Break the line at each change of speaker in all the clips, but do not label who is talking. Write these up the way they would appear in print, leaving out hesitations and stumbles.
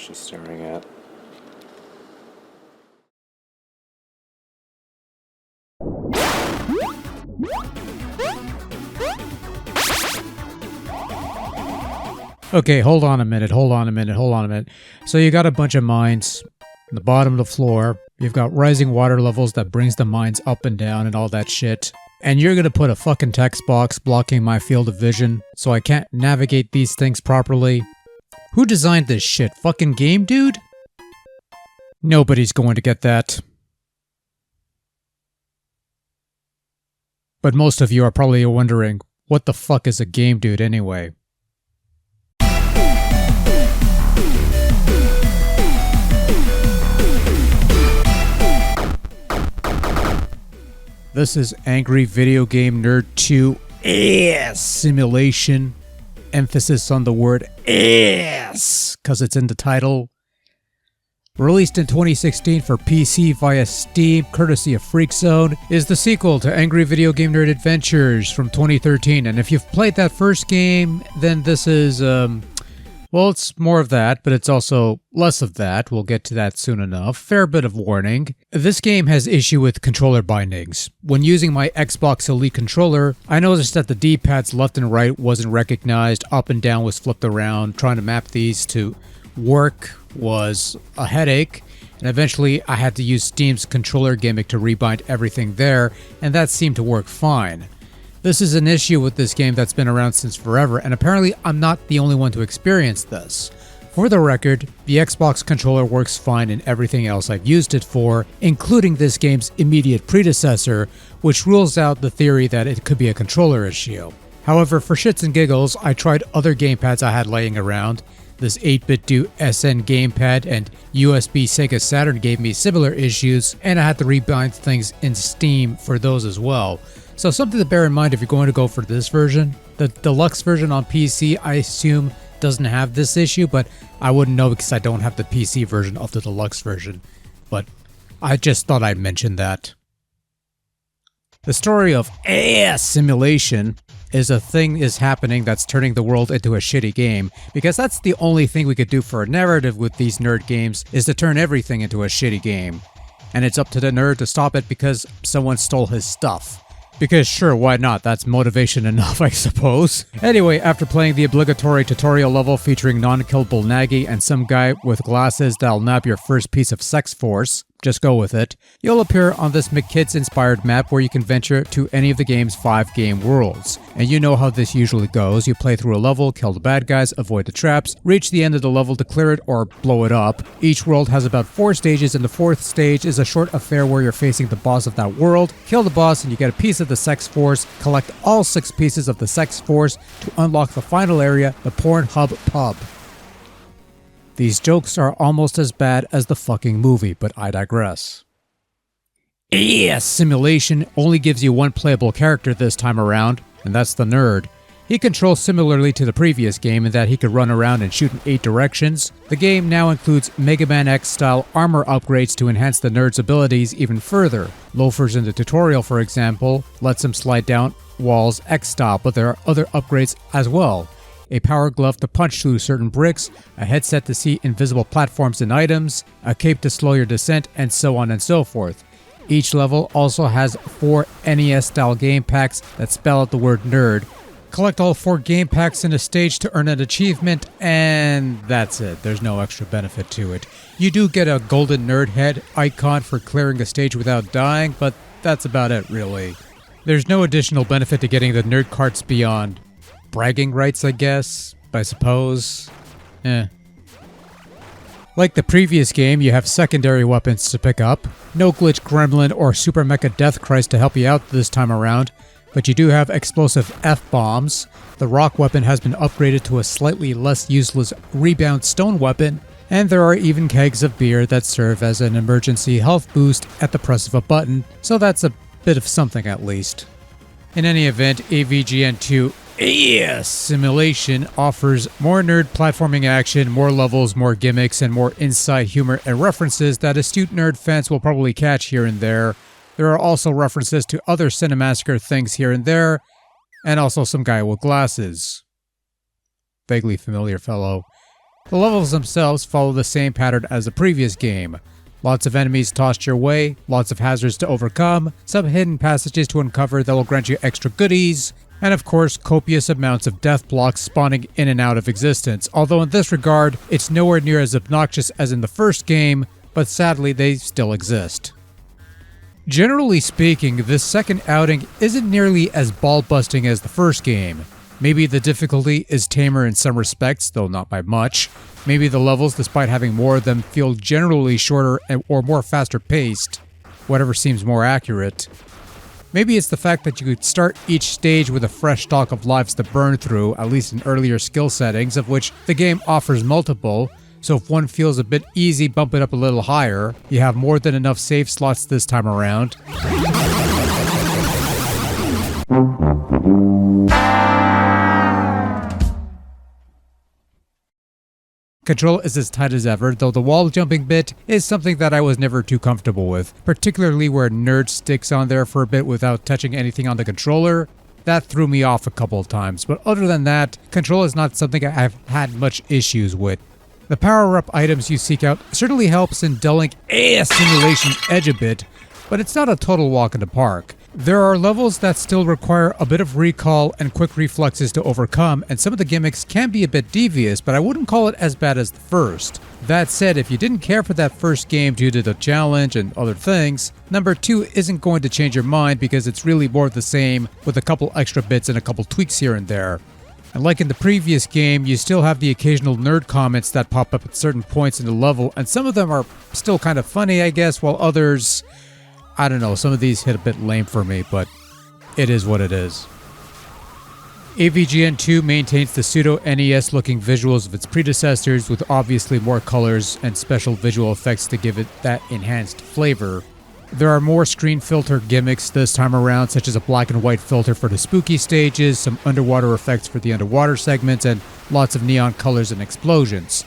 she's staring at.
Okay, hold on a minute. So you got a bunch of mines on the bottom of the floor. You've got rising water levels that brings the mines up and down and all that shit. And you're gonna put a fucking text box blocking my field of vision so I can't navigate these things properly? Who designed this shit? Fucking game dude? Nobody's going to get that. But most of you are probably wondering, what the fuck is a game dude anyway? This is Angry Video Game Nerd 2 ASSimilation. Emphasis on the word ass, because it's in the title. Released in 2016 for PC via Steam, courtesy of FreakZone, is the sequel to Angry Video Game Nerd Adventures from 2013. And if you've played that first game, then this is, well, it's more of that, but it's also less of that. We'll get to that soon enough. Fair bit of warning. This game has issue with controller bindings. When using my Xbox Elite controller, I noticed that the D-pads left and right wasn't recognized, up and down was flipped around. Trying to map these to work was a headache, and eventually I had to use Steam's controller gimmick to rebind everything there, and that seemed to work fine. This is an issue with this game that's been around since forever, and apparently I'm not the only one to experience this. For the record, the Xbox controller works fine in everything else I've used it for, including this game's immediate predecessor, which rules out the theory that it could be a controller issue. However, for shits and giggles, I tried other gamepads I had laying around. This 8-bit do SN gamepad and USB Sega Saturn gave me similar issues, and I had to rebind things in Steam for those as well. So something to bear in mind if you're going to go for this version. The deluxe version on PC, I assume, doesn't have this issue, but I wouldn't know because I don't have the PC version of the deluxe version. But I just thought I'd mention that. The story of ASSimilation is a thing is happening that's turning the world into a shitty game, because that's the only thing we could do for a narrative with these nerd games, is to turn everything into a shitty game. And it's up to the nerd to stop it because someone stole his stuff. Because sure, why not? That's motivation enough, I suppose. Anyway, after playing the obligatory tutorial level featuring non-killable Nagi and some guy with glasses that'll nab your first piece of sex force, just go with it, you'll appear on this McKids-inspired map where you can venture to any of the game's 5 game worlds. And you know how this usually goes. You play through a level, kill the bad guys, avoid the traps, reach the end of the level to clear it or blow it up. Each world has about 4 stages, and the 4th stage is a short affair where you're facing the boss of that world. Kill the boss and you get a piece of the sex force. Collect all 6 pieces of the sex force to unlock the final area, the Pornhub Pub. These jokes are almost as bad as the fucking movie, but I digress. ASSimilation only gives you one playable character this time around, and that's the nerd. He controls similarly to the previous game in that he could run around and shoot in 8 directions. The game now includes Mega Man X style armor upgrades to enhance the nerd's abilities even further. Loafers in the tutorial, for example, lets him slide down walls X style, but there are other upgrades as well. A power glove to punch through certain bricks, a headset to see invisible platforms and items, a cape to slow your descent, and so on and so forth. Each level also has 4 NES-style game packs that spell out the word nerd. Collect all 4 game packs in a stage to earn an achievement, and that's it. There's no extra benefit to it. You do get a golden nerd head icon for clearing a stage without dying, but that's about it, really. There's no additional benefit to getting the nerd carts beyond bragging rights, I guess, I suppose. Like the previous game, you have secondary weapons to pick up. No glitch gremlin or super mecha death Christ to help you out this time around, but you do have explosive F-bombs. The rock weapon has been upgraded to a slightly less useless rebound stone weapon, and there are even kegs of beer that serve as an emergency health boost at the press of a button, so that's a bit of something at least. In any event, AVGN2 ASSimilation offers more nerd platforming action, more levels, more gimmicks, and more inside humor and references that astute nerd fans will probably catch here and there. There are also references to other Cinemassacre things here and there, and also some guy with glasses. Vaguely familiar fellow. The levels themselves follow the same pattern as the previous game. Lots of enemies tossed your way, lots of hazards to overcome, some hidden passages to uncover that will grant you extra goodies, and of course copious amounts of death blocks spawning in and out of existence, although in this regard it's nowhere near as obnoxious as in the first game, but sadly they still exist. Generally speaking, this second outing isn't nearly as ball-busting as the first game. Maybe the difficulty is tamer in some respects, though not by much. Maybe the levels, despite having more of them, feel generally shorter or more faster paced, whatever seems more accurate. Maybe it's the fact that you could start each stage with a fresh stock of lives to burn through, at least in earlier skill settings, of which the game offers multiple, so if one feels a bit easy, bump it up a little higher. You have more than enough save slots this time around. Control is as tight as ever, though the wall jumping bit is something that I was never too comfortable with, particularly where Nerd sticks on there for a bit without touching anything on the controller. That threw me off a couple of times, but other than that, Control is not something I've had much issues with. The power-up items you seek out certainly helps in dulling ASSimilation edge a bit, but it's not a total walk in the park. There are levels that still require a bit of recall and quick reflexes to overcome, and some of the gimmicks can be a bit devious, but I wouldn't call it as bad as the first. That said, if you didn't care for that first game due to the challenge and other things, number 2 isn't going to change your mind because it's really more of the same with a couple extra bits and a couple tweaks here and there. And like in the previous game, you still have the occasional nerd comments that pop up at certain points in the level, and some of them are still kind of funny, I guess, while others, I don't know, some of these hit a bit lame for me, but it is what it is. AVGN 2 maintains the pseudo-NES looking visuals of its predecessors with obviously more colors and special visual effects to give it that enhanced flavor. There are more screen filter gimmicks this time around, such as a black and white filter for the spooky stages, some underwater effects for the underwater segments, and lots of neon colors and explosions.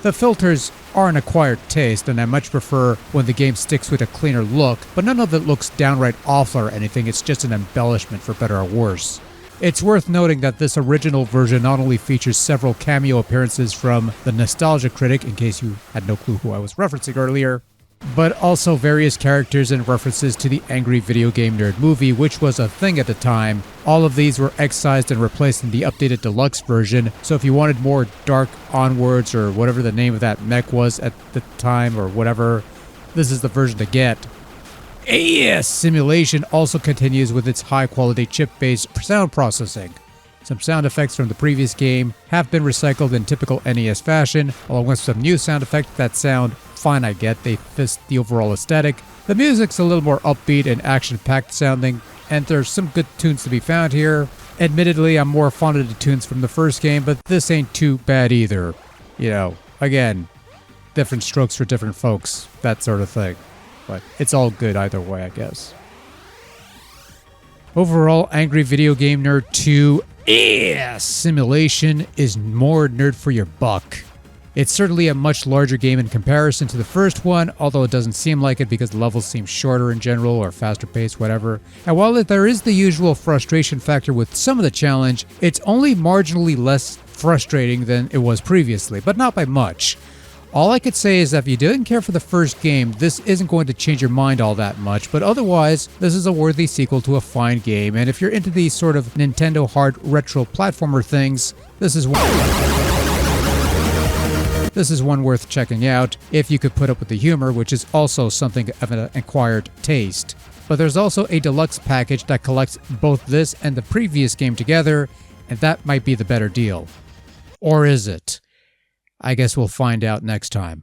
The filters are an acquired taste, and I much prefer when the game sticks with a cleaner look, but none of it looks downright awful or anything, it's just an embellishment for better or worse. It's worth noting that this original version not only features several cameo appearances from the Nostalgia Critic, in case you had no clue who I was referencing earlier, but also various characters and references to the Angry Video Game Nerd movie, which was a thing at the time. All of these were excised and replaced in the updated deluxe version, so if you wanted more Dark Onwards or whatever the name of that mech was at the time or whatever, this is the version to get. ASSimilation also continues with its high-quality chip-based sound processing. Some sound effects from the previous game have been recycled in typical NES fashion, along with some new sound effects that sound fine, I get. They fit the overall aesthetic. The music's a little more upbeat and action-packed sounding, and there's some good tunes to be found here. Admittedly, I'm more fond of the tunes from the first game, but this ain't too bad either. You know, again, different strokes for different folks, that sort of thing. But it's all good either way, I guess. Overall, Angry Video Game Nerd 2 ASSimilation is more nerd for your buck. It's certainly a much larger game in comparison to the first one, although it doesn't seem like it because the levels seem shorter in general or faster paced, whatever. And while there is the usual frustration factor with some of the challenge, it's only marginally less frustrating than it was previously, but not by much. All I could say is that if you didn't care for the first game, this isn't going to change your mind all that much, but otherwise, this is a worthy sequel to a fine game, and if you're into these sort of Nintendo hard retro platformer things, this is one worth checking out, if you could put up with the humor, which is also something of an acquired taste. But there's also a deluxe package that collects both this and the previous game together, and that might be the better deal. Or is it? I guess we'll find out next time.